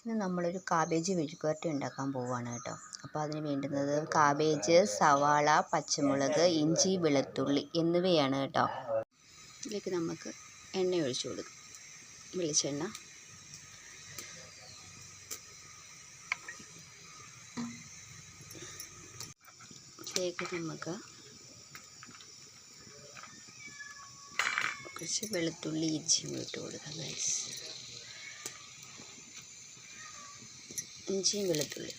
ഇന്ന് നമ്മളൊരു കാബേജ് മെഴുക്കുവരട്ടി ഉണ്ടാക്കാൻ പോവുകയാണ് കേട്ടോ. അപ്പോൾ അതിന് വേണ്ടുന്നത് കാബേജ്, സവാള, പച്ചമുളക്, ഇഞ്ചി, വെളുത്തുള്ളി എന്നിവയാണ് കേട്ടോ. ഇതിലേക്ക് നമുക്ക് എണ്ണ ഒഴിച്ചു കൊടുക്കാം. വെളിച്ചെണ്ണ. ഇതിലേക്ക് നമുക്ക് കുറച്ച് വെളുത്തുള്ളി, ഇഞ്ചിയും ഇട്ട് കൊടുക്കാം ഗൈസ്. ഇഞ്ചിയും വെളുത്തുള്ളി.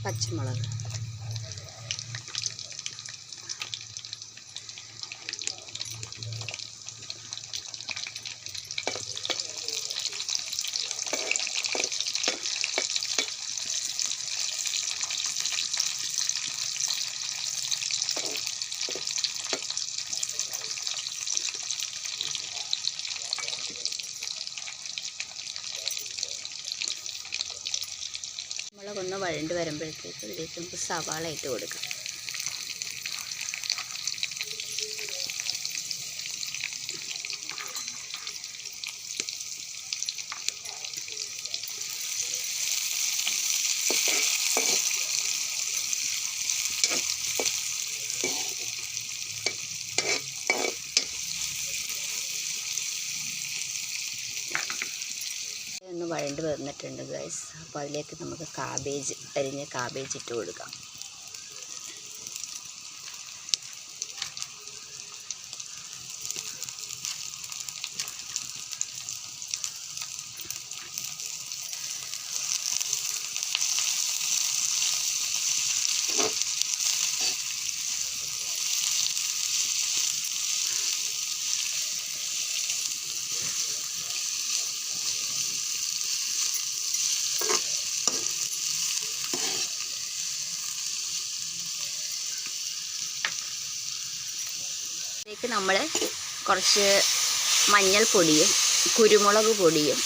പച്ചമുളക്. മുളകൊന്ന് വഴണ്ട് വരുമ്പോഴത്തേക്ക് ഇതിലേക്ക് നമുക്ക് സവാള ഇട്ട് കൊടുക്കാം. ഒന്ന് വഴണ്ട് വന്നിട്ടുണ്ട് ഗൈസ്. അപ്പോൾ അതിലേക്ക് നമുക്ക് അരിഞ്ഞ കാബേജ് ഇട്ട് കൊടുക്കാം. ഇതിലേക്ക് നമ്മൾ കുറച്ച് മഞ്ഞൾപ്പൊടിയും കുരുമുളക് പൊടിയും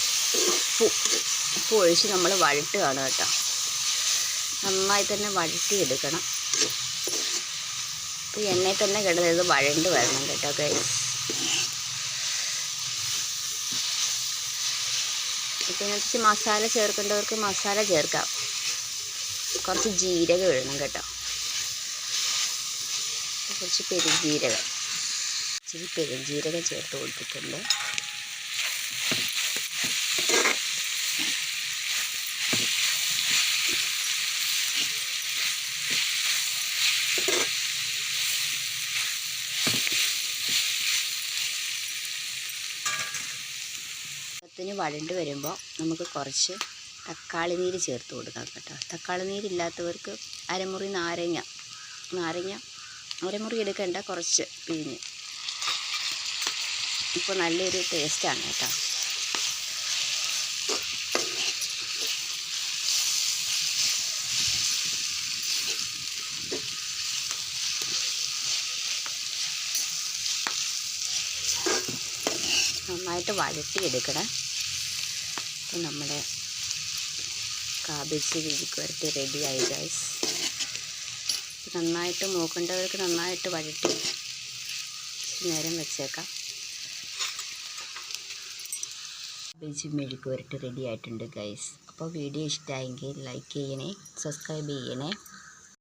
ഉപ്പ് ഒഴിച്ച് നമ്മൾ വഴട്ടുകയാണ് കേട്ടോ. നന്നായി തന്നെ വഴട്ടിയെടുക്കണം. ഇപ്പോൾ എണ്ണയിൽ തന്നെ കിടന്നത് വഴണ്ട് വരണം കേട്ടോ ഗൈസ്. ഇപ്പോൾ ഇതിനകത്ത് മസാല ചേർക്കേണ്ടവർക്ക് മസാല ചേർക്കാം. കുറച്ച് ജീരകം ഇടണം കേട്ടോ. കുറച്ച് പെരുംജീരകം. ഇച്ചിരി പെരുംജീരകം ചേർത്ത് കൊടുത്തിട്ടുണ്ട്. ത്തിന് വഴണ്ട് വരുമ്പോൾ നമുക്ക് കുറച്ച് തക്കാളി നീര് ചേർത്ത് കൊടുക്കാം കേട്ടോ. തക്കാളി നീരില്ലാത്തവർക്ക് അരമുറി നാരങ്ങ അരമുറി എടുക്കേണ്ട, കുറച്ച് പിഴിഞ്ഞ്. ഇപ്പോൾ നല്ലൊരു ടേസ്റ്റാണ് കേട്ടോ. നന്നായിട്ട് വഴട്ടിയെടുക്കണം. അപ്പോൾ നമ്മുടെ കാബേജ് മെഴുക്കുവരട്ടി റെഡിയായി ഗൈസ്. നന്നായിട്ട് മൂക്കേണ്ടവർക്ക് നന്നായിട്ട് വഴട്ടി നേരം വെച്ചേക്കാം. കാബേജ് മെഴുക്കുവരട്ടി റെഡി ആയിട്ടുണ്ട് ഗൈസ്. അപ്പോൾ വീഡിയോ ഇഷ്ടമായെങ്കിൽ ലൈക്ക് ചെയ്യണേ, സബ്സ്ക്രൈബ് ചെയ്യണേ.